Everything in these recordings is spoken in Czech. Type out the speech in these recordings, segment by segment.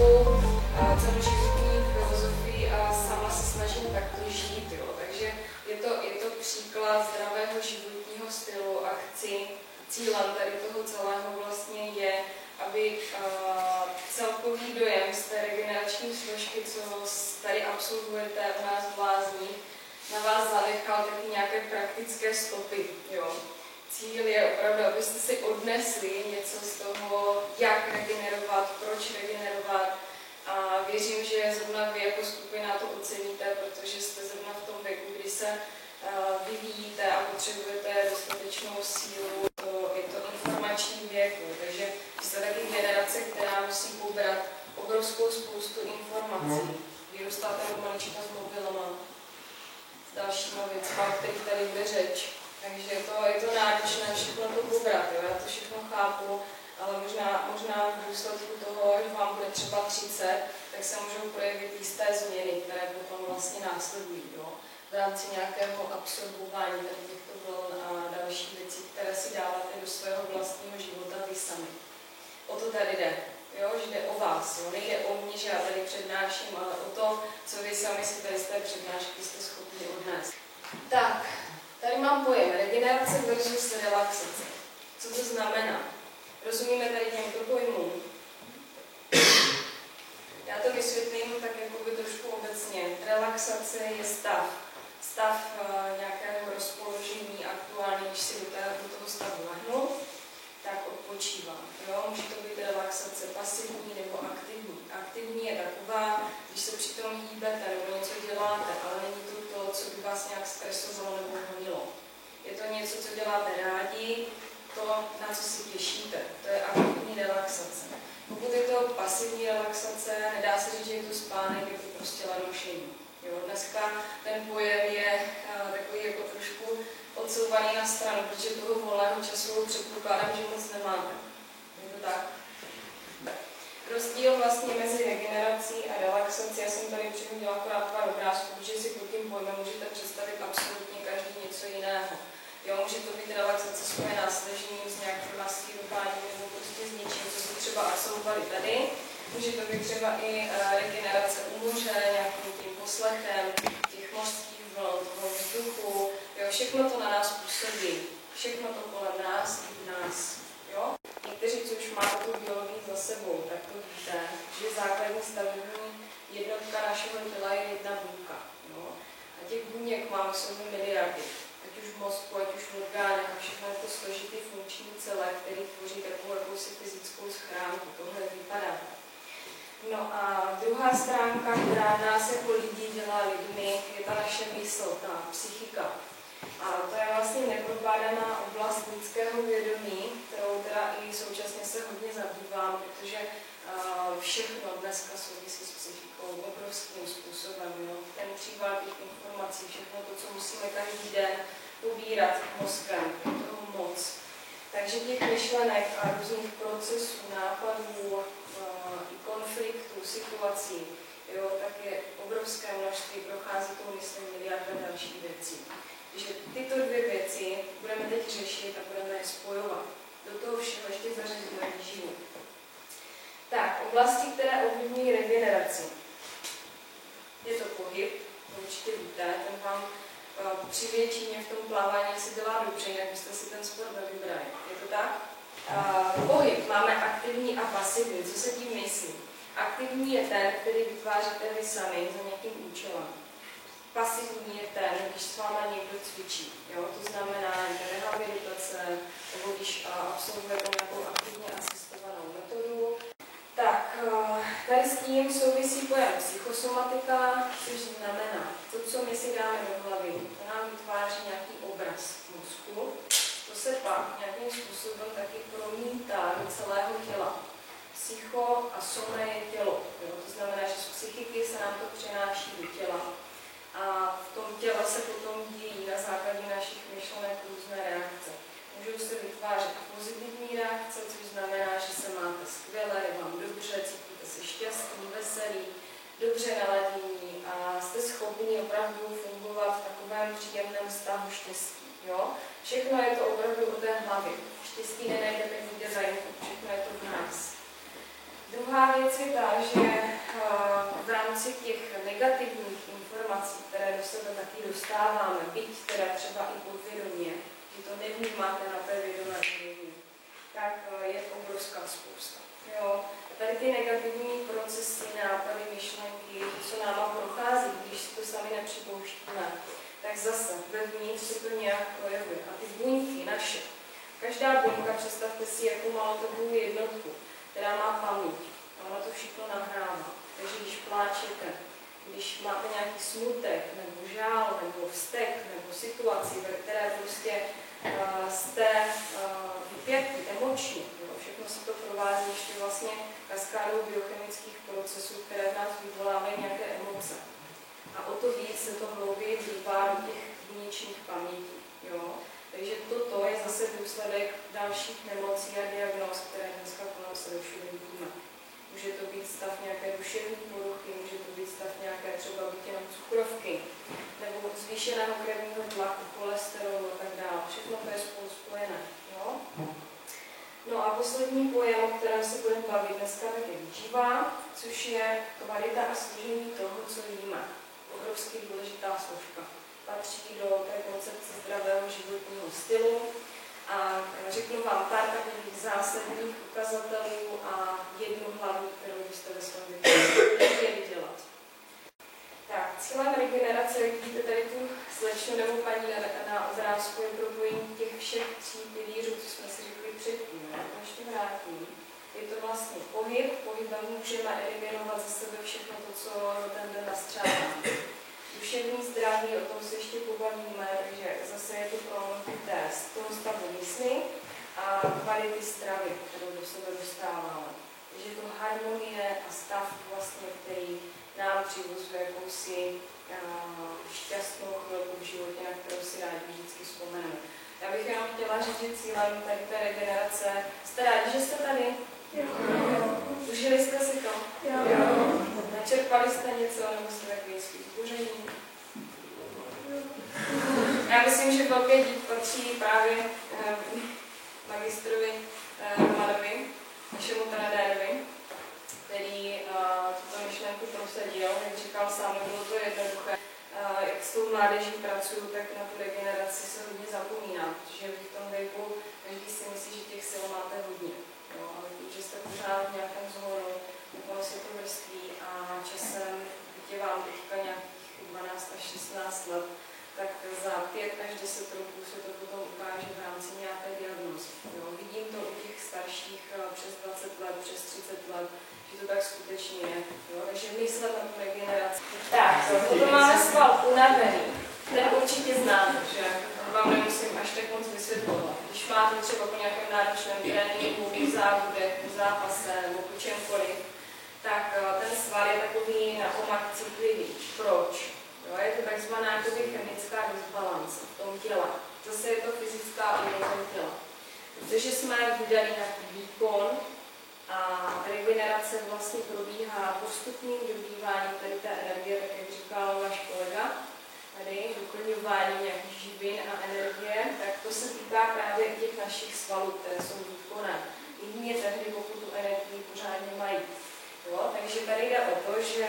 svou celoživotní filozofii a sama se snažím takto žít. Jo. Takže je to příklad zdravého životního stylu a cílem tady toho celého vlastně je, aby celkový dojem z té regenerační složky, co tady absolvujete u nás v lázních, na vás zanechal taky nějaké praktické stopy. Jo. Cíl je opravdu, abyste si odnesli něco z toho, jak regenerovat, proč regenerovat. A věřím, že zrovna vy jako skupina to oceníte, protože jste zrovna v tom věku, kdy se vyvíjíte a potřebujete dostatečnou sílu. Je to informační věku, takže jste taky generace, která musí pobrat obrovskou spoustu informací. Vyrůstáte od malička s mobilama, s dalšíma věcmi, o kterých tady bude řeč. Takže je to náročné všechno to pobrat, jo? Já to všechno chápu, ale možná v důsledku toho, že vám bude třeba 30, tak se můžou projevit jisté změny, které potom vlastně následují. Jo? V rámci nějakého absorbování těchto vln a další věcí, které si dáváte do svého vlastního života vy sami. O to tady jde. Jo? Že jde o vás. Jo? Nejde o mě, že já tady přednáším, ale o to, co vy sami si tady z té přednášky jste schopni odnést. Tak. Tady mám pojem regenerace versus relaxace. Co to znamená? Rozumíme tady těmto pojmům? Já to vysvětlím tak jakoby trošku obecně. Relaxace je stav nějakého rozpoložení aktuálně, když si do toho stavu lehnu, tak odpočívám. Jo? Může to být relaxace pasivní nebo aktivní. Aktivní je taková, když se přitom hýbete nebo něco děláte, ale není to, co by vás nějak stresovalo nebo honilo. Je to něco, co děláte rádi, to, na co si těšíte. To je aktivní relaxace. Pokud je to pasivní relaxace, nedá se říct, že je to spánek, je to prostě lenušení. Dneska ten pojem je takový jako trošku odsouvaný na stranu, protože toho volného času předpokládám, že moc nemáme. Je to tak? Rozdíl vlastně mezi regenerací a relaxací, já jsem tady přihodila akorát pár obrázků, protože si pod tím pojmem můžete představit absolutně každý něco jiného. Jo, může to být relaxace spojená s ležením, s nějakým masírováním nebo prostě s něčím, co jste třeba absolvovali tady. Může to být třeba i regenerace u moře, nějakým tím poslechem, těch mořských vln, toho vzduchu. Jo, všechno to na nás působí. Všechno to kolem nás i v nás. Jo? Někteří, co už máte tu biologii za sebou, tak to víte, že základní stavební jednotka našeho těla je jedna buňka. Jo? A těch buněk máme v sobě miliardy. Ať už v mozku, ať už v orgánech a všechno je to složitý funkční celé, který tvoří takovou jakousi fyzickou schránku. Tohle vypadá. No a druhá stránka, která nás jako lidi dělá lidmi, je ta naše mysl, ta psychika. A to je vlastně neprobádaná oblast lidského vědomí, kterou teda i současně se hodně zabývám, protože všechno dneska souvisí s psychikou obrovským způsobem. Jo? Ten příval těch informací, všechno to, co musíme každý den pobírat mozkem, je toho moc. Takže těch myšlenek a různých procesů, nápadů, i konfliktů, situací, jo, tak je obrovské množství, prochází tou myslí miliarda dalších věcí. Takže tyto dvě věci budeme teď řešit a budeme je spojovat. Do toho všeho ještě zařadíme výživu. Tak, oblasti, které ovlivňují regeneraci. Je to pohyb, to určitě víte, ten vám při většině v tom plávání se dělá dobře, jinak byste si ten sport nevybrali. Je to tak? Pohyb máme aktivní a pasivní. Co se tím myslí? Aktivní je ten, který vytváříte vy sami za nějakým účelem. Pasivní je ten, když s váma někdo cvičí. Jo? To znamená rehabilitace, nebo když absolvujete nějakou aktivně asistovanou metodu. Tak, tady s tím souvisí pojem psychosomatika, což znamená to, co my si dáme do hlavy. To nám vytváří nějaký obraz v mozku. To se pak nějakým způsobem taky promítá do celého těla. Psycho a soma je tělo. Jo? To znamená, že z psychiky se nám to přenáší do těla. A v tom těle se potom dějí na základě našich myšlenek různé reakce. Můžou se vytvářet pozitivní reakce, což znamená, že se máte skvěle, je vám dobře, cítíte se šťastný, veselý, dobře naladění a jste schopni opravdu fungovat v takovém příjemném stavu štěstí. Jo? Všechno je to opravdu o té hlavě. Štěstí nenajdeme nikde venku, všechno je to v nás. Druhá Druhá věc je ta, že v rámci těch negativních informací, které do sebe taky dostáváme, byť teda třeba i podvědomě, že to nevnímáte na té vědomé úrovni, tak je obrovská spousta. Jo? A tady ty negativní procesy, nápady, myšlenky, co náma prochází, když si to sami nepřipouštíme, tak zase vevnitř se to nějak projevuje. A ty buňky naše, každá buňka, představte si jako malou takovou jednotku, která má paměť. A ona to všechno nahrává. Takže když pláčete, když máte nějaký smutek, nebo žál, nebo vztek, nebo situaci, ve které prostě jste vypjatí emočně, všechno se to provází ještě vlastně kaskádou biochemických procesů, které v nás vyvolávají nějaké emoce. A o to víc se to hlouběji vlívá do těch vnitřních pamětí. Jo? Takže toto je zase důsledek dalších nemocí a diagnóz, které dneska kolem sebe všude vidíme. Může to být stav nějaké duševní poruchy, může to být stav nějaké třeba byť jenom cukrovky, nebo zvýšeného krevního tlaku, cholesterolu a tak dále. Všechno to je spolu spojené. Jo? No a poslední pojem, o kterém se budeme bavit dneska, tak je výživa, což je kvalita a složení toho, co jíme. Obrovsky důležitá složka. Patří do té koncepce zdravého životního stylu a řeknu vám pár takových zásadních ukazatelů a jednu hlavní, kterou byste ve svém věku měli dělat. Tak, cílem regenerace, jak vidíte tady tu slečnu nebo paní na obrázku, je propojení těch všech tří pilířů, co jsme si řekli předtím. To ještě vrátím. Je to vlastně pohyb, pohybem můžeme eliminovat ze sebe všechno to, co ten den nastřádáme. Duševní zdraví, o tom se ještě pobavíme, takže zase je to promluvité z toho stavu mysli a kvality stravy, kterou do sebe dostáváme. Takže je to harmonie a stav, vlastně, který nám přivozuje jakousi šťastnou chvilku v životě, na kterou si rádi vždycky vzpomeneme. Já bych jenom chtěla říct, že cílem tady té regenerace, jste rádi, že jste tady? Jo. Užili jste si to? Jo. Načerpali jste něco, nebo jste takový svý zboření? Já myslím, že velké dík patří právě magistrovi Romanovi, našemu trenérovi, který tuto myšlenku prosadil. Jak říkal sám, bylo to jednoduché. Jak s tou mládeží pracuju, tak na tu regeneraci se hodně zapomíná, protože v tom věku každý si myslí, že těch sil máte hodně. Jo, ale tím, že jste pořád v nějakém zhoru, ono si to vrství a časem, když je vám teďka nějakých 12 až 16 let, tak za 5 až 10 roků se to potom ukáže v rámci nějaké diagnózy. Vidím to u těch starších přes 20 let, přes 30 let, že to tak skutečně je. Jo? Takže myslet na tu regeneraci. Tak, potom máme sval unavený. Ten určitě znáte, že vám nemusím až tak moc vysvětlovat. Když máte třeba po nějakém náročném tréninku, závodech, zápase nebo po čemkoliv, tak ten sval je takový na omak citlivý. Proč? Jo, je to takzvaná chemická disbalance v tom těle. Zase je to fyzická úroveň těla. Protože jsme vydali nějaký výkon a regenerace vlastně probíhá postupným dobýváním tady té energie, tak jak říkal váš kolega, tady doplňování nějakých živin a energie, tak to se týká právě i těch našich svalů, které jsou výkonné. Jedině tehdy, pokud tu energii pořádně mají. Jo, takže tady jde o to, že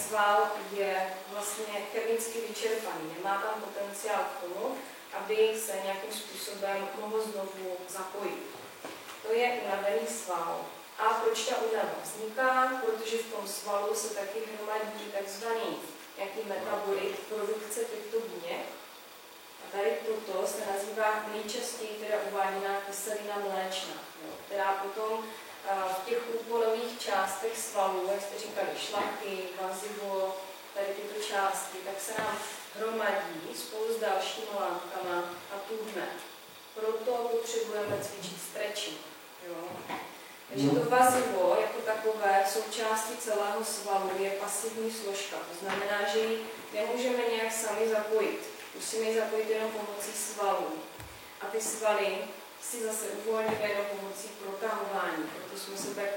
sval je vlastně chemicky vyčerpaný, nemá tam potenciál k tomu, aby se nějakým způsobem mohl znovu zapojit. To je unavený sval. A proč ta únava vzniká? Protože v tom svalu se taky hromadí takzvaný nějaký metabolit produkce těchto buněk. A tady toto se nazývá nejčastěji teda uváděná kyselina mléčná, která potom v těch úpolových částech svalů, jak jste říkali, šlachy, vazivo, tady tyto části, tak se nám hromadí spolu s dalšími látkami a tuhne. Proto potřebujeme cvičit stretching. Takže to vazivo jako takové součástí celého svalu je pasivní složka. To znamená, že ji nemůžeme nějak sami zapojit. Musíme ji zapojit jenom pomocí svalů. A ty svaly si zase uvolníme jenom pomocí protahování. Proto jsme se tak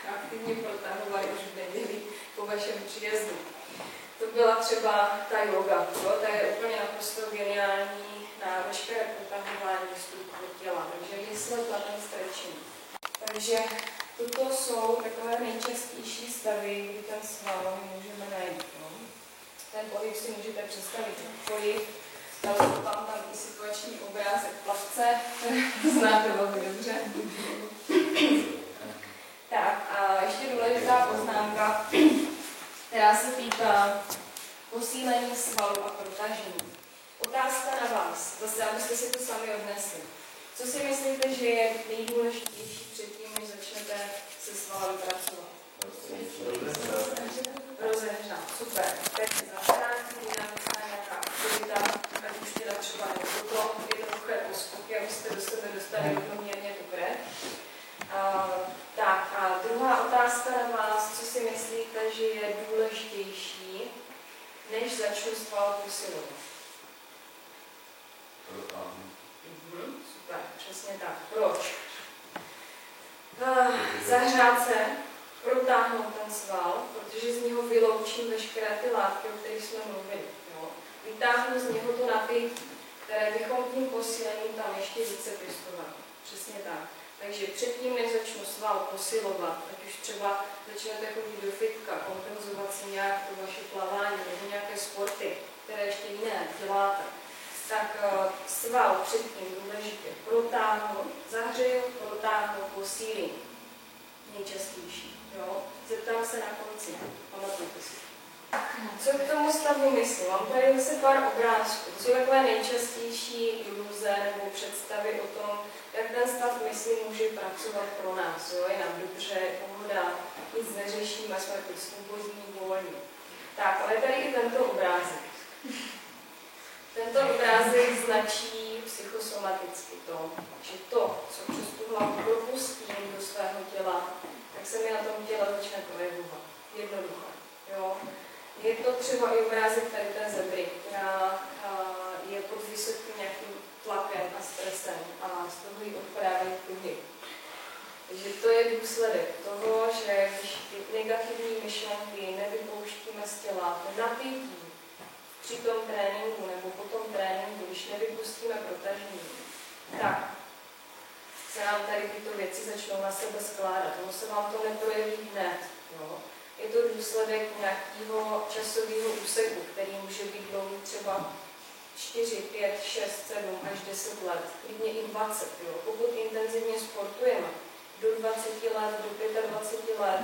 aktivně protahovali už v neděli po vašem příjezdu. To byla třeba ta yoga. Ta je úplně naprosto geniální na veškeré protahování struktur těla. Takže myslet na ten stretching. Takže toto jsou takové nejčastější stavy, kdy ten sval my můžeme najít. No. Ten pohyb si můžete představit jakkoliv. Dal jsem tam i situační obrázek plavce, znáte velmi dobře. Tak a ještě důležitá poznámka, která se týká posílení svalu a protažení. Otázka na vás, zase abyste si to sami odnesli. Co si myslíte, že je nejdůležitější předtím, než začnete se svalem pracovat? Rozehřát, super. Takže zahrádky, nějaká aktivita, ať už teda třeba to jednoduché poskoky, abyste do sebe dostali rovnoměrně dobré. Tak a druhá otázka na vás, co si myslíte, že je důležitější, než začnu sval posilovat? Super, přesně tak. Proč? Zahřát se, protáhnout ten sval, protože z něho vyloučím veškeré ty látky, o kterých jsme mluvili. Jo? Vytáhnu z něho to napětí, které bychom tím posílením tam ještě více pěstovali. Přesně tak. Takže předtím, než začnu sval posilovat, ať už třeba začnete chodit do fitka, kompenzovat si nějak to vaše plavání nebo nějaké sporty, které ještě jiné děláte, tak sval předtím důležitě protáhnu, zahřeju, protáhnu, posílím. Nejčastější. Jo? Zeptám se na konci. Pamatujte si. Co k tomu stavu myslím? Mám tady zase pár obrázků. Co jsou takové nejčastější iluze nebo představy o tom, jak ten stav mysli může pracovat pro nás. Jo? Je nám dobře, pohoda, nic neřešíme, jsme jako svobodní, volní. Tak, ale tady i tento obrázek. Tento obrázek značí psychosomaticky to, že to, co přes tu hlavu propustím do svého těla, tak se mi na tom těle začne projevovat. Jednoduché. Jo? Je to třeba i obrázek tady té zebry, která je pod vysokým nějakým tlakem a stresem a z toho jí odpadávají pruhy. Takže to je důsledek toho, že když ty negativní myšlenky nevypouštíme z těla, to napětí při tom tréninku nebo po tom tréninku, když nevypustíme protažení, tak se nám tady tyto věci začnou na sebe skládat. Ono se vám to neprojeví hned. Jo? Je to důsledek nějakého časového úseku, který může být dlouhý třeba 4, 5, 6, 7 až 10 let, klidně i 20. Jo? Pokud intenzivně sportujeme do 20 let, do 25 let,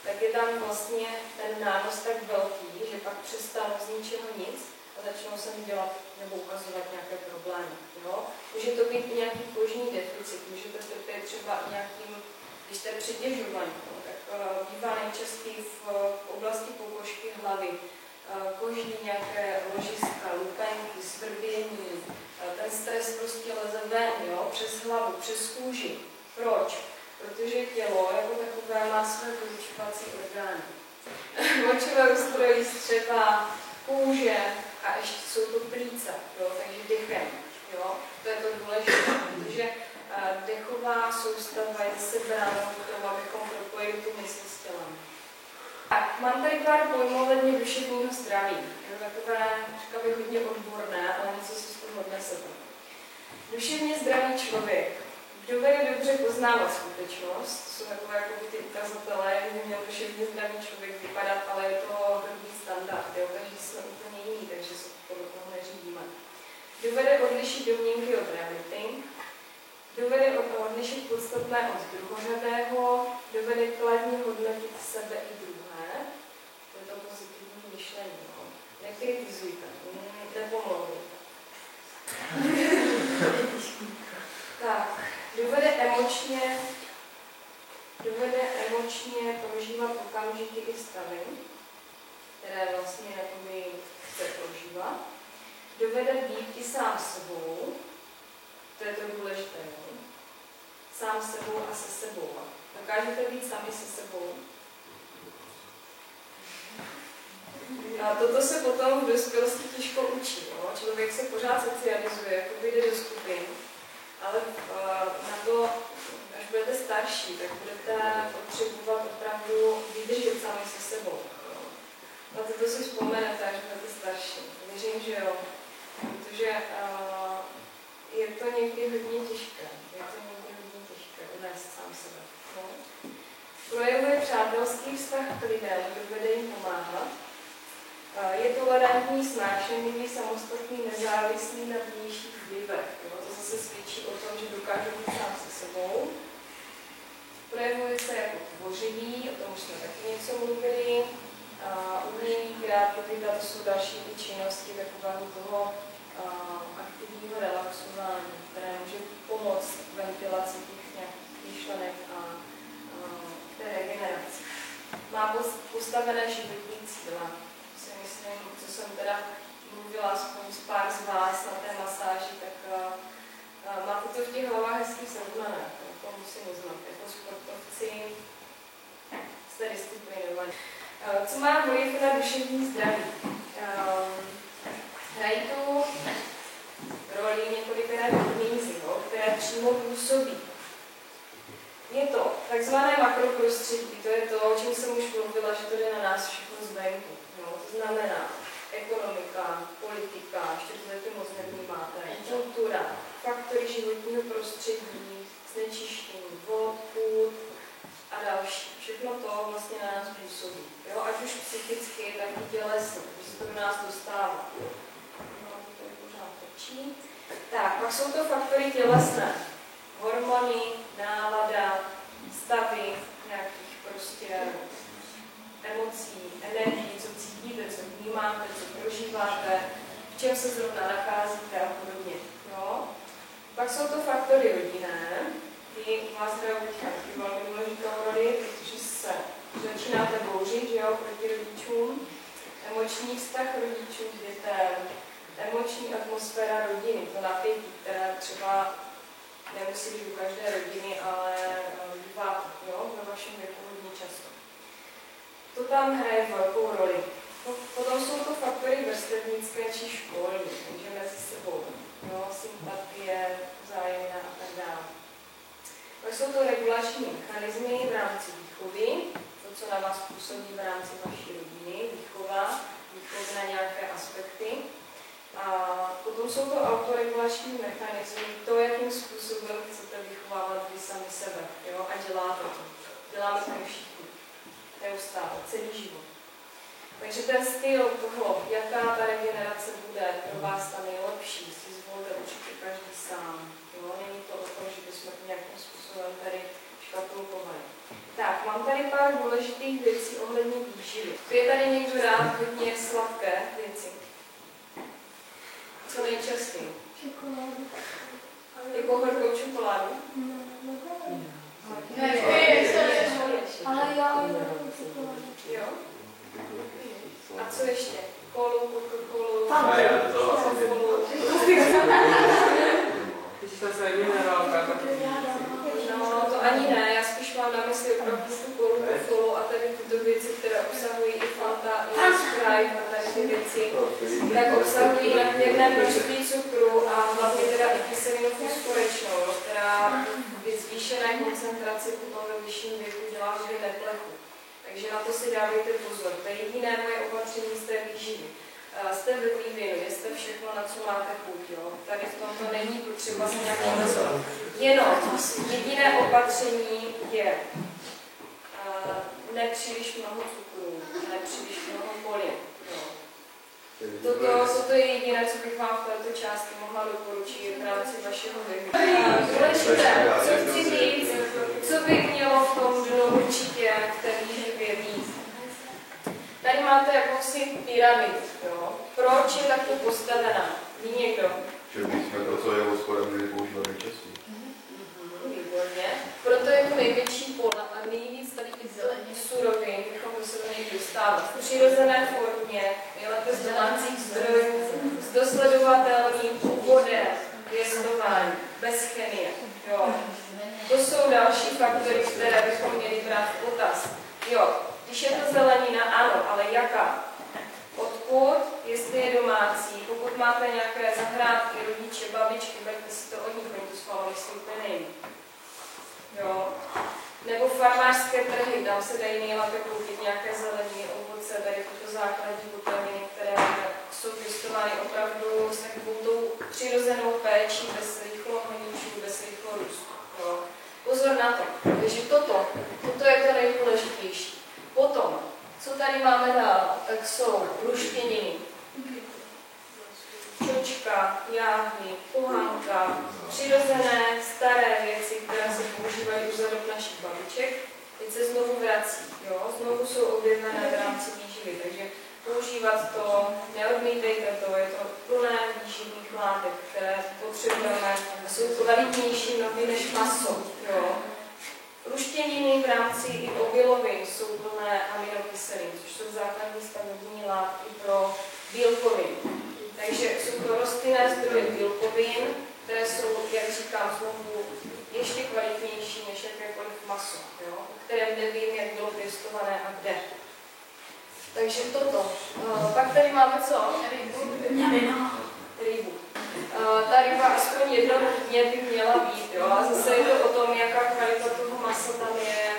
tak je tam vlastně ten nános tak velký, že pak přestanu z ničeho nic a začnou se mi dělat nebo ukazovat nějaké problémy. Jo? Může to být i nějaký kožní deficit, můžete trpět třeba i nějakým, když jste přetěžovaní, tak bývá nejčastěji v oblasti pokožky hlavy, kožní nějaké ložiska, lupenky, svrbění, ten stres prostě leze ven, jo? Přes hlavu, přes kůži. Proč? Protože tělo jako takové má své požičovací orgány. Močové ústrojí, střeva, kůže a ještě jsou to plíce, jo? Takže dechem. Jo? To je to důležité, protože dechová soustava je se bránou k tomu, abychom propojili tu mysl s tělem. Tak, mám tady pár pojmů ohledně duševního zdraví. Je to takové, říkám bych, hodně odborné, ale něco si z toho odnesete. Duševně zdravý člověk dovede dobře poznávat skutečnost. To jsou takové jako ty ukazatele, jak by měl duševně zdravý člověk vypadat, ale je to druhý standard, jo? Takže jsme úplně jiní, takže se podle toho neřídíme. Dovede odlišit domněnky od reality, dovede odlišit podstatné od druhořadého, dovede kladně hodnotit sebe i druhé. To je to pozitivní myšlení. No. Nekritizujte, nepomlouvejte. Tak, dovede emočně prožívat okamžiky i stavy, které vlastně jakoby chce prožívat. Dovede být i sám sebou, to je to důležité, no? Sám sebou a se sebou. Dokážete být sami se sebou? A toto se potom v dospělosti těžko učí. No? Člověk se pořád socializuje, jako jde do skupin, ale na to, až budete starší, tak budete potřebovat opravdu vydržet sami se sebou. No? Na toto si vzpomenete, až budete starší. Věřím, že jo. Protože je to někdy hodně těžké. Unést sám sebe. No. Projevuje přátelský vztah k lidem, dovede jim pomáhat. Je tolerantní, snášenlivý, samostatný, nezávislý na vnějších vlivech. To zase svědčí o tom, že dokáže být sám se sebou. Projevuje se jako tvořivý, o tom už jsme taky něco mluvili. Umění, kreativita, to jsou další činnosti takového toho aktivního relaxování, které může pomoct ventilaci těch nějakých myšlenek a té regeneraci. Má postavené životní cíle. Si myslím, co jsem teda mluvila aspoň s pár z vás na té masáži, tak máte to v těch hlavách hezky srovnané. To musím uznat. Jako sportovci jste disciplinovaní. Co má vliv na duševní zdraví? Hrají tu roli několikrát peníze, které přímo působí. Je to takzvané makroprostředí, to je to, o čem jsem už mluvila, že to jde na nás všechno zvenku. To znamená ekonomika, politika, ještě to zatím moc nevnímáte, kultura, faktory životního prostředí, znečištění, vod, půd a další. Všechno to vlastně na nás působí. Ať už psychicky, tak i tělesně, protože se to do nás dostává. To je pořád točí. Tak, pak jsou to faktory tělesné. Hormony, nálada, stavy, nějakých prostě emocí, energií, co cítíte, co vnímáte, co prožíváte, v čem se zrovna nacházíte a podobně. Jo? Pak jsou to faktory rodinné, ty vás hrajou teďka velmi důležitou roli, protože se začínáte bouřit, že jo, proti rodičům, emoční vztah rodičů k dětem, emoční atmosféra rodiny, to napětí, které třeba nemusí být u každé rodiny, ale bývá ve vašem věku hodně často. To tam hraje velkou roli. Potom jsou to faktory vrstevnické či školní, takže mezi sebou, sympatie, vzájemná a tak dále. Pak jsou to regulační mechanismy v rámci výchovy, to, co na vás působí v rámci vaší rodiny, výchovné nějaké aspekty. A potom jsou to autoregulační mechanismy, to, jakým způsobem chcete vychovávat vy sami sebe. A děláte to. Děláme to všichni. Neustále, celý život. Takže ten styl toho, jaká ta regenerace bude pro vás ta nejlepší, si zvolte určitě každý sám. Není to o tom, že bychom to nějakým způsobem tady škatulkovali. Tak, mám tady pár důležitých věcí ohledně výživy. Je tady někdo rád hodně sladké věci? Co nejčastěji? Čokoládu. Jako horkou čokoládu? Ale já čokoládu. Jo? A co ještě? Kolu, Coca-Colu, Coca-Colu. No, to ani ne, já spíš mám na mysli opravdu tu Coca-Colu a tady tyto věci, které obsahují i Fanta, i Sprite a tady ty věci, tak obsahují nadměrné množství cukru a hlavně teda i kyselinu fosforečnou, která je zvýšené koncentraci potom ve vyšším věku dělá hodně neplechu. Takže na to si dávejte pozor. To je jediné moje opatření z té výživy. Jste ve vývinu, jste všechno, na co máte chuť. Tady v tomto není potřeba se nějak omezovat. Jenom jediné opatření je nepříliš mnoho cukru, nepříliš mnoho polin. Toto je jediné, co bych vám v této části mohla doporučit v rámci vašeho věku. Důležité, co chci říct, co by mělo v tom dnu určitě v té výživě být. Tady máte jakousi pyramidu. Proč je takto postavená? Ví někdo? Že bychom to, co je hospodem, měli používat nejčastěji. Výborně. Proto je to největší pole a nejvíc tady těch zelených surovin bychom se do něj dostávat. V přirozené formě, nejlépe z domácích zdrojů, s dosledovatelným původem, pěstování, bez chemie. To jsou další faktory, které bychom měli brát v potaz. Když je to zelenina, ano, ale jaká? Odkud, jestli je domácí, pokud máte nějaké zahrádky, rodiče, babičky, berte si to od nich, oni to schválili, si úplně nejví. Nebo farmářské trhy, tam se dají nejlépe koupit nějaké zeleniny, ovoce, tady toto základní potraviny, které jsou pěstovány opravdu s takovou tou přirozenou péčí, bez rychlohoničů, bez rychlorůstu. Pozor na to, takže toto je to nejdůležitější. Potom, co tady máme dál, tak jsou luštěniny, čočka, jáhly, pohánka, přirozené staré věci, které se používají už za dob našich babiček. Teď se znovu vrací, jo? Znovu jsou objevené v rámci výživy, takže používat to, neodmítejte to, je to plné výživných látek, které potřebujeme, jsou kvalitnější mnohdy než maso, jo? Luštěniny v rámci i obilovin jsou plné aminokyselin, což jsou základní stavební látky pro bílkoviny. Takže jsou to rostlinné zdroje bílkovin, které jsou, jak říkám, znovu ještě kvalitnější než jakékoliv maso, jo? O kterém nevím, jak bylo pěstované a kde. Takže toto. Pak tady máme co? Rybu. Ta ryba aspoň jednou dně by měla být, jo? A zase je to o tom, jaká kvalita toho masa tam je.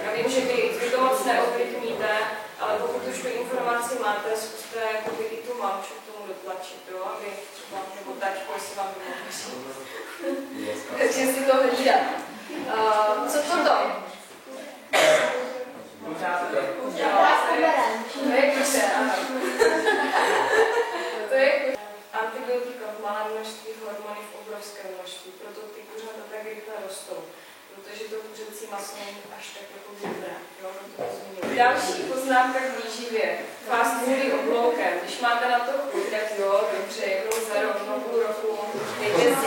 Já vím, že vy to moc neovlivníte, ale pokud už tu informaci máte, zkuste jakoby i tu mamču k tomu dotlačit, jo? Aby třeba, nebo tačko, jestli vám vymohli. Takže si to hlídat. Co toto? To je kuře, ano. To je kuře. Antibiotika v malém množství, hormony v obrovském množství, proto ty kuřata tak rychle rostou. Protože to kuřecí maso není až tak jako dobré. Další poznámka k výživě. Fast foody obloukem. Když máte na to chuť, tak jo, dobře, jednou za rok, půl roku, dejte si.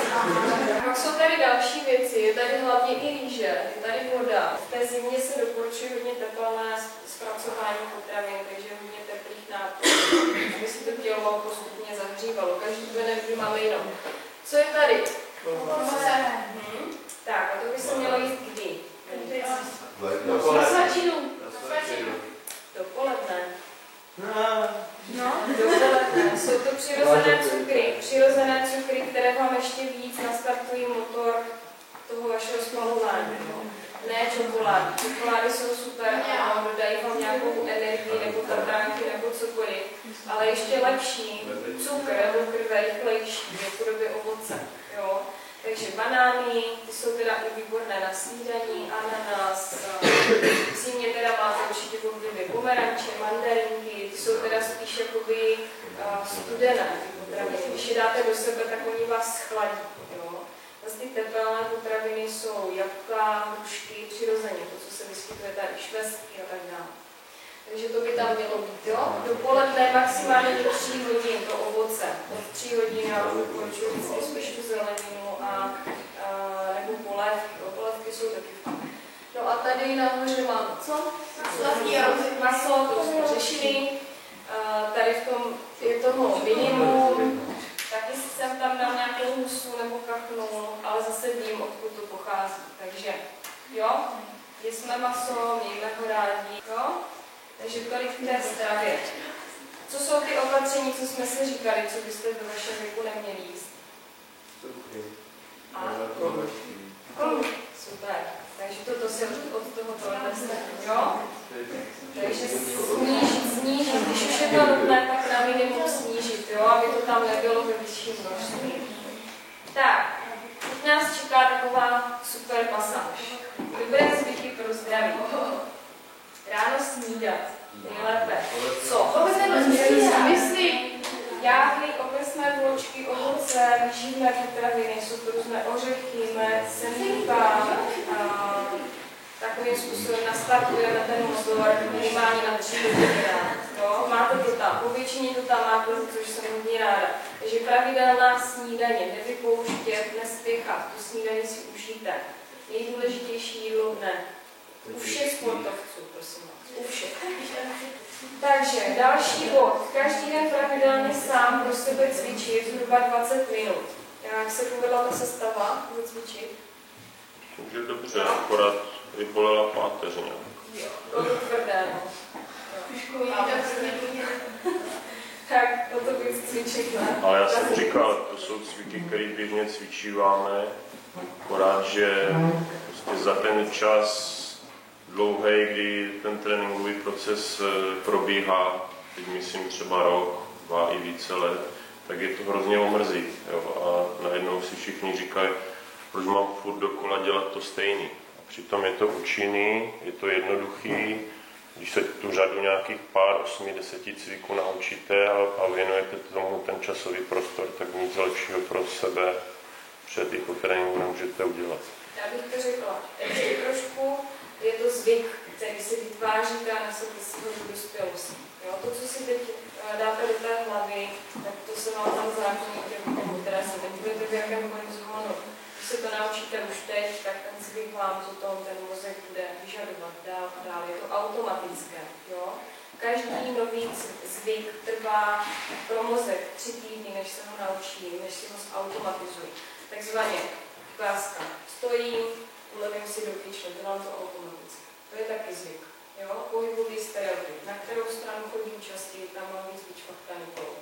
Pak jsou tady další věci, je tady hlavně i rýže, je tady voda. V té zimě se doporučuje hodně tepelné zpracování potravin, takže hodně teplých nápojů, aby se to tělo postupně zahřívalo. Každý den máme jinou. Co je tady? Tak, a to by se mělo jíst kdy? Dopoledne. Dopoledne. Jsou to přirozené cukry, které vám ještě víc nastartují motor toho vašeho spalování. Ne čokolády. Čokolády jsou super, ano, dodají vám nějakou energii, nebo tatránky, nebo cokoliv. Ale ještě lepší, cukr nebo krve rychlejší, je v podobě ovoce. Jo? Takže banány, ty jsou teda i výborné na snídaní, ananas, v zimě teda máte určitě v oblibě pomeranče, mandarinky, ty jsou teda spíš jakoby studené potraviny. Když je dáte do sebe, tak oni vás schladí. Jo? Vlastně tepelné potraviny jsou jablka, hrušky, přirozeně, to, co se vyskytuje tady, švestky a tak dále. Takže to by tam mělo být, jo? Dopoledne maximálně do 3 hodin to ovoce. Od 3 hodin já doporučuji vždycky spíš tu zeleninu nebo polévky. Polévky jsou taky fajn. No a tady nahoře mám co? Maso, to jsme řešili. Tady v tom je toho minimum. Taky jsem tam dal nějakou husu nebo kachnu, ale zase vím, odkud to pochází. Takže jo, jesme maso, mějme ho rádi, jo? Takže tolik k té stravě. Co jsou ty opatření, co jsme si říkali, co byste do vašeho věku neměli jíst? Super. Takže toto se od tohoto odnese, jo? Takže snížit. Když už je to nutné, tak na minimum snížit, jo? Aby to tam nebylo ve vyšším množství. Tak, teď nás čeká taková super pasáž. Dobré zvyky pro zdraví. Ráno snídat. Nejlépe. Co? Jáhly, ovesné vločky, ovoce, výživné potraviny, jsou to různé ořechy, med, semínka. Takovým způsobem nastartujeme ten motor minimálně na 3 hodiny. Máte to tam, po většině to tam máte, což jsem hodně ráda. Takže pravidelná snídaně, nevypouštět, nespěchat, tu snídaně si užijte. Nejdůležitější jídlo dne. U všech sportovců, prosím vás. U všech. Takže další bod. Každý den pravidelně sám pro sebe cvičit zhruba 20 minut. Jak se povedla ta sestava zacvičit? Je dobře, akorát vybolela páteřina. Jo, bylo to tvrdé, no. Tak, o to bych cvičit, ne? Ale já jsem říkal, to jsou cviky, které běžně cvičíváme, akorát, že prostě za ten čas dlouhý, kdy ten tréninkový proces probíhá, teď myslím třeba rok, 2 i více let, tak je to hrozně omrzí. Jo? A najednou si všichni říkají, proč mám furt dokola dělat to stejný. Přitom je to účinný, je to jednoduchý, když se tu řadu nějakých pár 8-10 cviků naučíte a věnujete tomu ten časový prostor, tak nic lepšího pro sebe před hypotréninkem nemůžete udělat. Já bych to řekla, ještě trošku je to zvyk, který si vytváříte a nesete si ho do dospělosti. To, co si teď dáte do té hlavy, tak to se vám tam zákonitě které se teď budete v jakémkoliv zónu. Když se to naučíte už teď, tak ten zvyk vám potom ten mozek bude vyžadovat dál a dál. Je to automatické. Jo? Každý nový zvyk trvá pro mozek 3 týdny, než se ho naučí, než si ho zautomatizují. Takzvaně ukázka. Stojím, ulevím si do kyčle, dělám to automaticky. To je taky zvyk. Jo? Pohybový stereotyp. Na kterou stranu chodím častěji, tam mám víc vyčvachtaný kolo.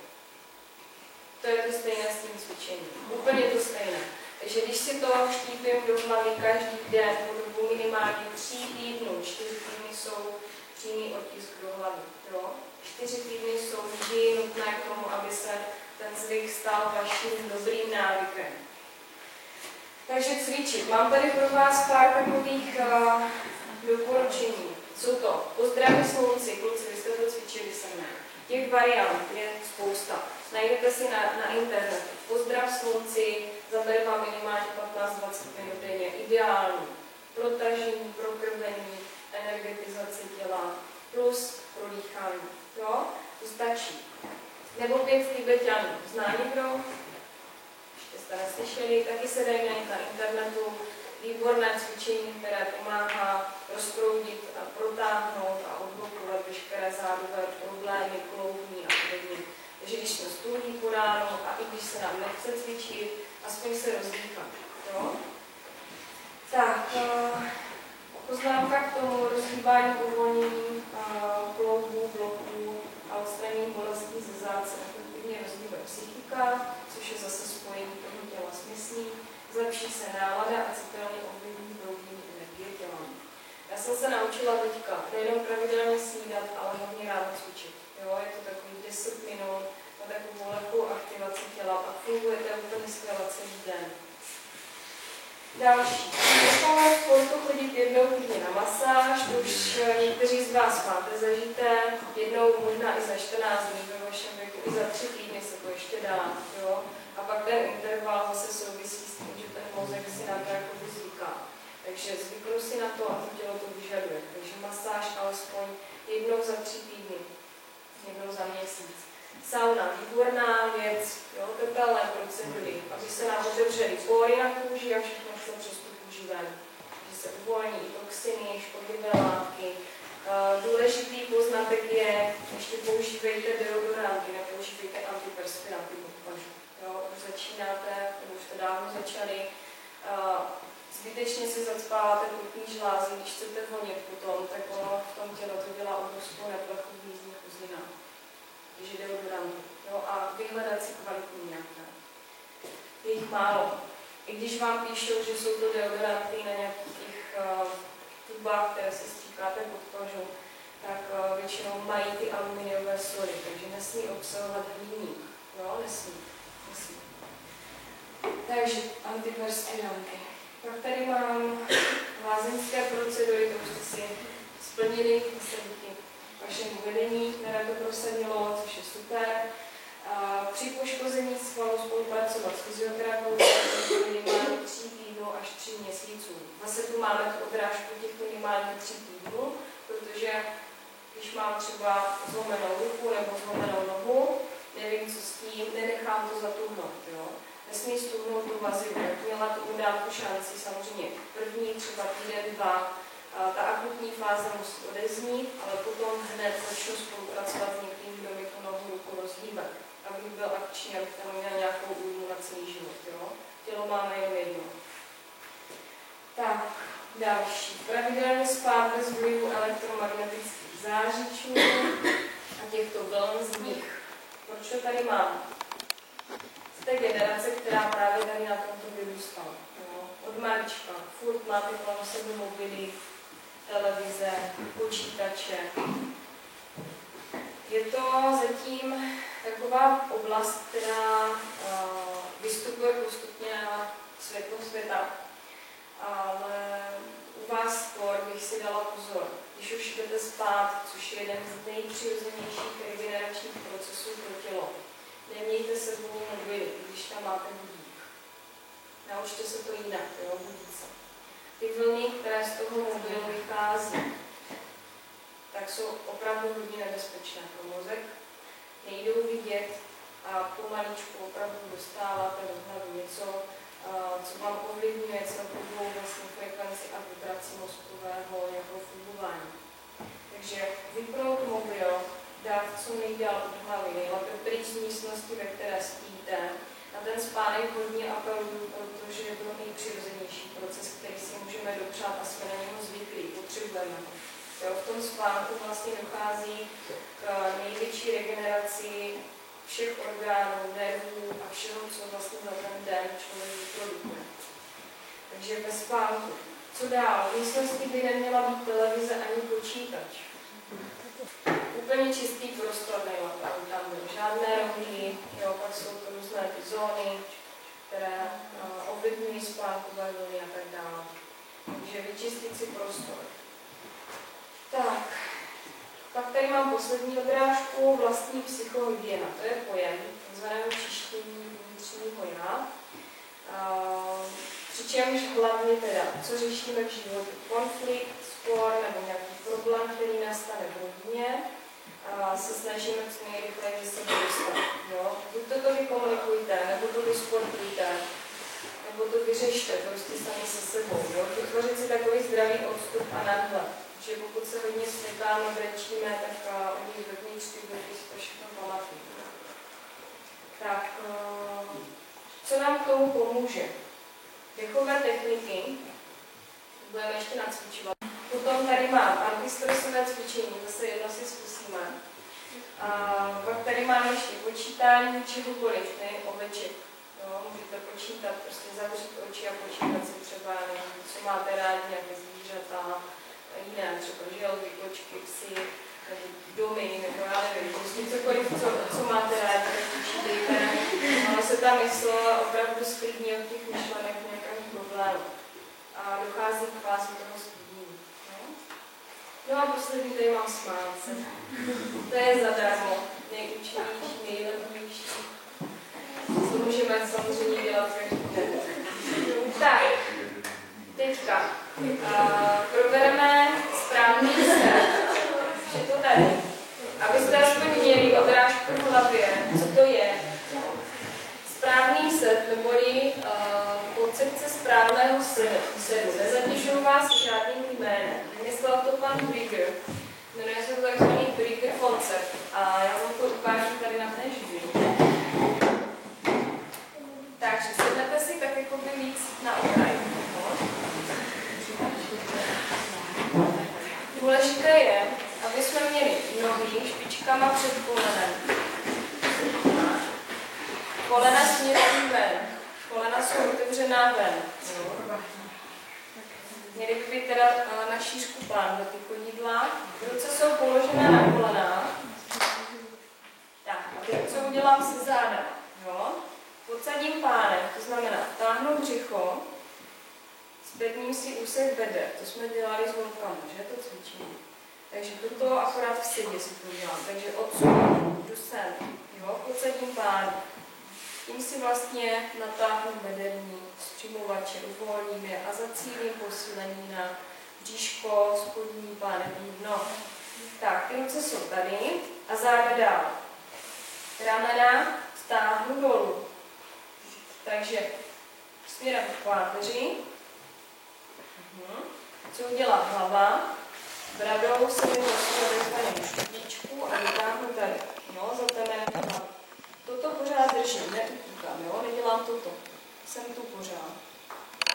To je to stejné s tím cvičením. Úplně to stejné. Takže když si to štípím do hlavy každý den po dobu minimálně 3 týdnů, 4 týdny jsou přímý otisk do hlavy. Jo? 4 týdny jsou vždy nutné k tomu, aby se ten zvyk stal vaším dobrým návykem. Takže cvičit. Mám tady pro vás pár takových doporučení. Jsou to pozdravy slunci, kluci, vy jste to cvičili se mnou. Těch variant je spousta. Najdete si na internetu. Pozdrav slunci, zabere vám minimálně 15-20 minut denně. Ideální. Protažení, prokrvení, energetizace těla, plus prodýchání. Jo? To stačí. Nebo 5 Tibeťanů. Zná někdo? Ještě jste neslyšeli, taky se dají najít na internetu. Výborné cvičení, které pomáhá rozproudit a protáhnout a odblokovat veškeré zádové problémy, kloubní a podobně. Takže když jsme stůlí po ránu a i když se nám nechce cvičit, aspoň se rozdýchat. Jo? Tak, poznámka k tomu rozhýbání, uvolnění kloubů, bloků a odstranění bolestí ze záce. Efektivně rozhýbe psychika, což je zase spojení toho těla s myslí. Zlepší se nálada a citelně ovlivní proudění energie těla. Já jsem se naučila teďka nejenom pravidelně snídat, ale hlavně ráno cvičit. Jo, je to takový 10 minut na takovou lehkou aktivaci těla a fungujete úplně skvěle celý den. Další. Začala sportu chodit jednou týdně na masáž, to už někteří z vás máte zažité, jednou možná i za 14 dní ve vašem věku, i za 3 týdny se to ještě dá. Jo? A pak ten interval zase souvisí s tím, že ten mozek si na to jakoby zvyká. Takže zvyknu si na to a to tělo to vyžaduje. Takže masáž alespoň jednou za 3 týdny, jednou za měsíc. Sauna, výborná věc, jo, tepelné procedury, aby se nám otevřely pory na kůži a všechno šlo přes tu kůži ven. Že se uvolní toxiny, škodlivé látky. Důležitý poznatek je, ještě používejte deodoranty, nepoužívejte antiperspiranty pod kožu. Už začínáte, nebo už to dávno začali, zbytečně si zacpáváte potní žlázy, když chcete vonět potom, tak ono v tom těle to dělá obrovskou neplechu v jízdních uzlinách. Takže deodoranty. A vyhledat si kvalitní nějaké. Je jich málo. I když vám píšou, že jsou to deodoranty na nějakých těch tubách, které si stříkáte pod kožu, tak většinou mají ty aluminiové soli, takže nesmí obsahovat hliník. Jo, nesmí. Takže antiperspiranty. Pak tady mám lázeňské procedury, to už jste si splnili, díky vašemu vedení, které to prosadilo, což je super. Při poškození svalů spolupracovat s fyzioterapeutem minimálně 3 týdnů až 3 měsíců. Zase tu máme tu odrážku těch minimálně 3 týdnů, protože když mám třeba zlomenou ruku nebo zlomenou nohu, nevím, co s tím, nenechám to zatuhnout. Jo? Nesmí stuhnout tu vazivu. Měla tu dát tu šanci, samozřejmě první, třeba týden, 2. Ta akutní fáze musí odeznít, ale potom hned začnu spolupracovat s někým, kdo mi tu nohu ruku rozhýbe. Abych byl akční, abych tam měl nějakou újmu na celý život. Jo? Tělo máme jen jedno. Tak, další. Pravidelně spát bez vlivu elektromagnetických zářičů a těchto vln z nich. Proč to tady mám? Jste generace, která právě tady na tomto vyrůstala. Od malička. Furt máte kolem sebe mobily, televize, počítače. Je to zatím taková oblast, která vystupuje postupně na světlo světa. ale u vás skôr bych si dala pozor. Když už jdete spát, což je jeden z nejpřirozenějších regeneračních procesů pro tělo, nemějte sebou mobily, když tam máte budík. Naučte se to jinak, budit se. Ty vlny, které z toho mobilu vychází, tak jsou opravdu hodně nebezpečné pro mozek. Nejdou vidět a pomaličku opravdu dostáváte do hlavy něco, co vám ovlivňuje celkovou vlastně frekvenci a vibraci mozkového jako fungování. Takže vypnout mobil, dát co nejdál od hlavy, nejlépe pryč z místnosti, ve které spíte. Na ten spánek hodně apeluju, protože je to nejpřirozenější proces, který si můžeme dopřát a jsme na něho zvyklí, potřebujeme. V tom spánku vlastně dochází k největší regeneraci všech orgánů, nervů a všeho, co vlastně za ten den člověk vyprodukuje. Takže bez spánku. Co dál? V místnosti by neměla být televize ani počítač. Úplně čistý prostor nejlépe, aby tam byly žádné rohy, pak jsou to různé ty zóny, které ovlivňují spánkové vlny a tak dále. Takže vyčistit si prostor. Tak, pak tady mám poslední odrážku, vlastní psychohygiena. To je pojem takzvaného čištění vnitřního já. Přičemž hlavně teda, co řešíme v životě, konflikt, spor nebo nějaký problém, který nastane v rodině, se snažíme co nejrychleji ze sebe dostat. Buď to vykomunikujte, nebo to vysportujte, nebo to vyřešte prostě sami se sebou. Vytvořit si takový zdravý odstup a nadhled. Že pokud se hodně smětáme, brečíme, tak oni dovnitř ty bloky si to všechno pamatují. Tak, co nám k tomu pomůže? Dechové techniky budeme ještě nacvičovat. Potom tady mám antistresové cvičení, zase jedno si zkusíme. A pak tady máme ještě počítání čehokoliv, ne oveček. Můžete počítat, prostě zavřít oči a počítat si třeba, co máte rádi, nějaké zvířata, jiné, třeba želvy, kočky, psy, nebo domy, nebo já nevím, prostě cokoliv, co máte rádi, tak počítejte. Ale se ta mysl opravdu sklidní od těch myšlenek nějakého problému. A dochází k fázi toho sklidnění. No a poslední tady mám smát se. To je zadarmo, nejúčinnější, nejlevnější. To můžeme samozřejmě dělat každý den. Tak, teďka probereme správný set. Je to tady. Abyste aspoň měli odrážku v hlavě, co to je. Správný set, neboli koncepce správného sedu. Nezatěžuju vás žádným jménem. Vymyslel to pan Brigger. Jmenuje se to takzvaný Brigger koncept. A já vám to ukážu tady na té židli. Takže sednete si tak jako by víc na okraj. Důležité je, aby jsme měli nohy špičkama před kolenem. Kolena směrují ven. Kolena jsou otevřená ven. Měli by být teda na šířku pánve ty chodidla. Ruce jsou položené na kolenách. Tak, a teď co udělám se záda? Podsadím pánem, to znamená táhnu břicho, zpětním si úsek beder, to jsme dělali s volkama, že to cvičení. Takže toto akorát v sedě si to dělám, takže odsunu, jdu sem, podsadím pán, tím si vlastně natáhnu bederní střimovače, uvolním je a zacílím posílení na bříško, spodní pánevní dno. Tak, ty ruce jsou tady a záda dál. Ramena stáhnu dolů. Takže směrem k páteři. Co udělá hlava? Bradou se vynosím špičku a vytáhnu tady. Zatemene hlavu. Toto pořád držím, neutíkám, nedělám toto. Jsem tu pořád.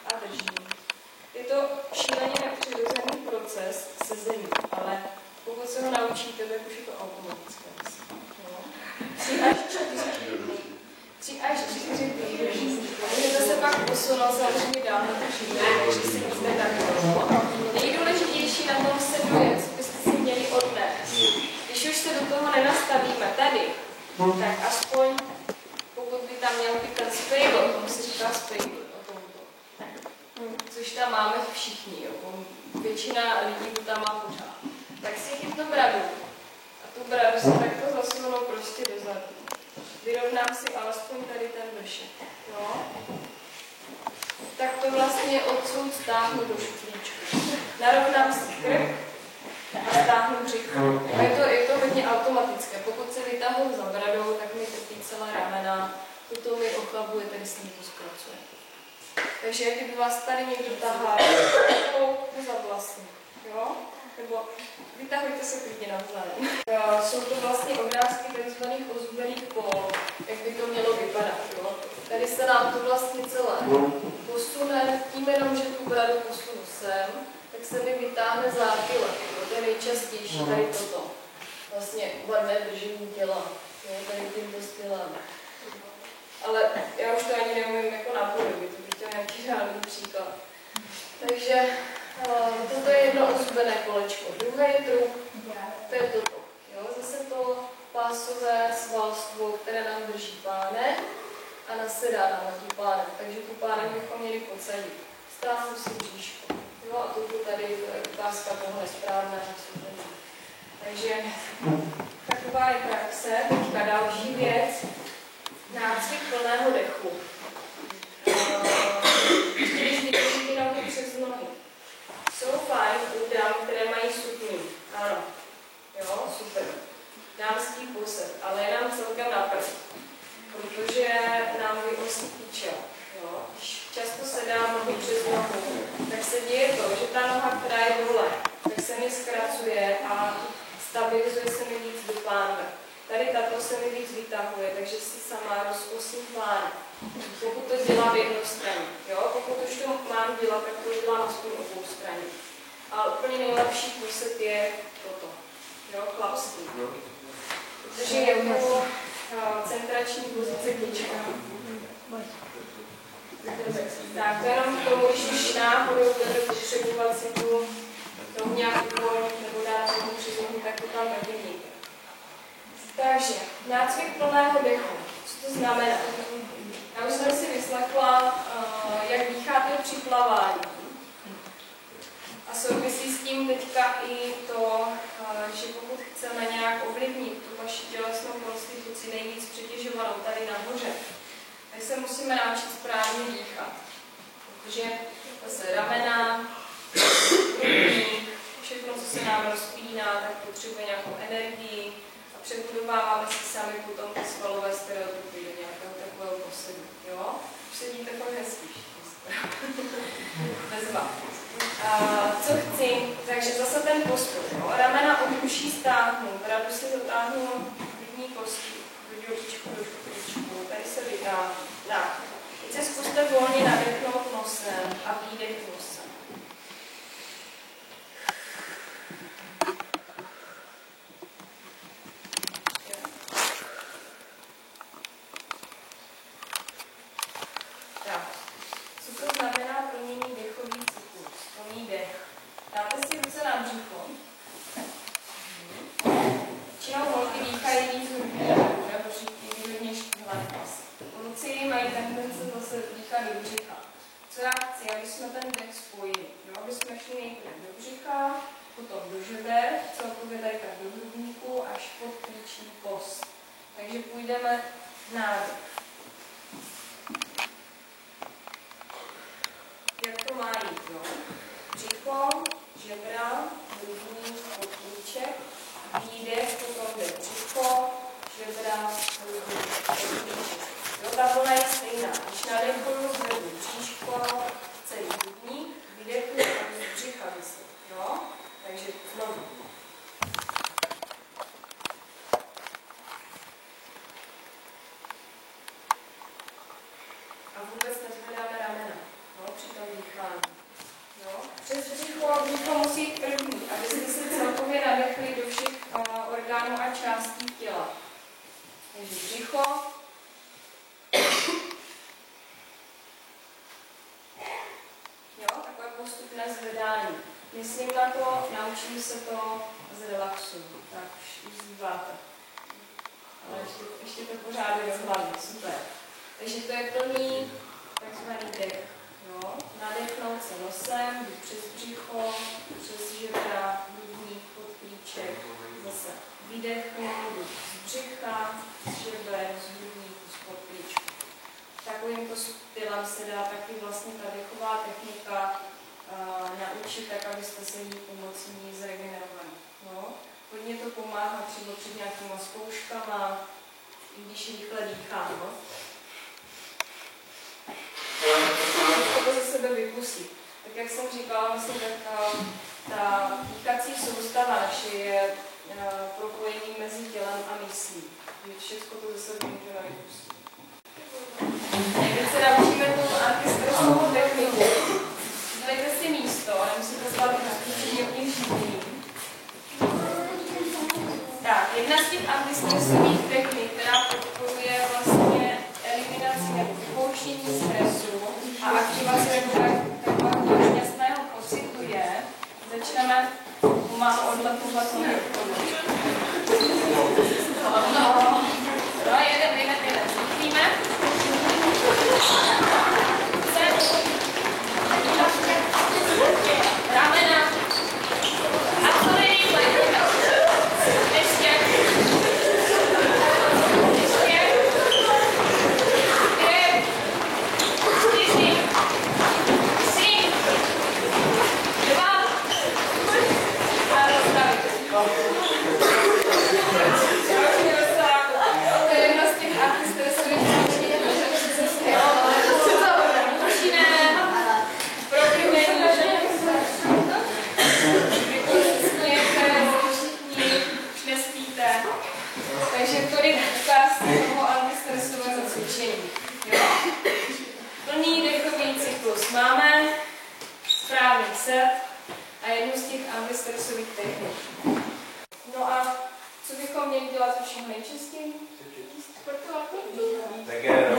A držím. Je to šíleně nepřirozený proces sezení, ale pokud se ho naučíte, tak už je to automatické. 3 až 4 týdny. Můžete se pak posunout samozřejmě dál na to šíleně, než si můžete takto. Nejdůležitější na tom sedu je, co byste si měli odnést. Když už se do toho nenastavíme tady, tak aspoň, pokud by tam měl být ten spejl, tomu se říká spejl, o tomto. Což tam máme všichni, jo. Většina lidí to tam má pořád. Tak si chytnu bradu. A tu bradu si takto zasunu prostě dozadu. Vyrovnám si alespoň tady ten vršek. Jo. Tak to vlastně odsud stáhnu do šuplíčku. Narovnám si krk a stáhnu břicho. Je to hodně automatické. Pokud se vytáhnu za bradou, tak mi trpí celá ramena. Toto mi ochlabuje, tady se mi to zkracuje. Takže kdyby vás tady někdo tahá za vlasy, jo? Nebo vytahujte se klidně navzájem. Jsou to vlastně obrázky tzv. Ozubených kol, jak by to mělo vypadat, jo? Tady se nám to vlastně celé posune, tím jenom, že tu bradu posunu sem, tak se mi vytáhne zátylek, to je nejčastější, tady toto. Vlastně vadné držení těla, jo? Tady tímto stylem. Ale já už to ani neumím jako napodobit, to bych chtěla nějaký reálný příklad. Takže toto je jedno ozubené kolečko. Druhé druh, to je toto. Jo? Zase to pásové svalstvo, které nám drží pánek a nasedá nám na tu pánek. Takže tu pánek bychom měli podsadit. Stáhnu si bříško. Jo? A toto tady je ukázka tohle správného osuzení. Takže taková je praxe. Teďka další věc. Nácvik plného dechu. Když vydržíte nohy přes nohy. Jsou fajn u dám, které mají sukni. Ano. Jo, super. Dámský posed, ale je nám celkem na prd. Protože nám vyostí čelo. Jo. Když často se dá nohy přes nohu, tak se děje to, že ta noha, která je dole, tak se mi zkracuje a stabilizuje se mi víc do pánve. Tady tato se mi víc vytahuje, takže si sama rozkosím plánek. Pokud to dělám jednostranně, jo? Pokud už to mám dělat, tak to dělám aspoň obou straně. A úplně nejlepší posed je toto, jo? Chlapský. Protože je to centrační pozice klička. Tak to jenom k tomu, když už náhodou budete potřebovat si tu rovňák nebo dát tomu přes nohu, tak to tam taky mějte. Takže, nácvik plného dechu. Co to znamená? Já už jsem si vyslechla, jak dýcháte při plavání. A souvisí s tím teďka i to, že pokud chceme nějak ovlivnit tu vaši tělesnou konstituci nejvíc přetěžovanou tady nahoře, tak se musíme naučit správně dýchat. Protože zase ramena, hrudník, všechno, co se nám rozpíná, tak potřebuje nějakou energii. Přebudováváme si sami potom ty svalové stereotypy do nějakého takového posedu, jo? Už sedíte fakt hezký. Bezva. Co chci? Takže zase ten postup, jo? Ramena od uší stáhnu, bradu si dotáhnu hrudní kosti, hrudničku do šuplíčku, tady se vytáhnu. Tak. Teď se zkuste volně nadechnout nosem a výdech nosem. Co já chci, aby jsme ten dech spojili. Jo? Aby jsme šli nejprve do břicha, potom do žeber, celkově tady tak do hrudníku až pod klíční kost. Takže půjdeme nádech. Jak to má jít? Jo? Břicho, žebra, hrudník, podklíček, výdech, potom jde břicho, žebra, hrudník, podklíček. Jo, ta vlna je stejná. Když nadechuju, zvedu bříško, celý hrudník, vydechuju a z břicha vyslím. Jo? Takže znovu. A vůbec nezvedáme ramena, jo? Při tom dýchání. Jo? Přes břicho musí jít první, abyste se celkově nadechli do všech orgánů a částí těla. Takže břicho, postupné zvedání. Myslím na to, naučím se to z relaxu. Tak už zbýváte. Ale ještě to pořád je v hlavě. Super. Takže to je plný takzvaný dech. Jo? Nadechnout se nosem, jít přes břicho, přes žebra, hrudník, podklíček, zase vydechnout z břicha, z žeber, z hrudníku, z podklíčku. Takovýmto stylem se dá taky vlastně ta dechová technika naučit, tak abyste se jí pomocí ní zregenerovali. No? Hodně to pomáhá třeba před nějakýma zkouškama, i když rychle dýchám. No? To ze sebe vypustit. Tak jak jsem říkala, vlastně ta dýchací soustava naše je propojení mezi tělem a myslí. Všechno to ze sebe můžeme vypustit. Teď se naučíme tu antistresovou techniku. Dejte si místo, nemusíte zvát rozpočení živný. Tak, jedna z těch antistresových technik, která podporuje vlastně eliminaci nebo vypouštění stresu a aktivaci takového šťastného pocitu je, začneme pomalu odlepovat nohy. No, jeden. Zvykníme. Ramena. A co nejrychle. Ještě. 5, 4, 3, 2 a rozstavit. To je jedna z těch antistresových cvičení, protože se skvělo. Takže tolik ukaz toho antistresového cvičení. Jo? Plný dechový cyklus máme, správný set a jednu z těch antistresových technik. No a co bychom měli dělat všem nejčastěji? Sportovat? Tak je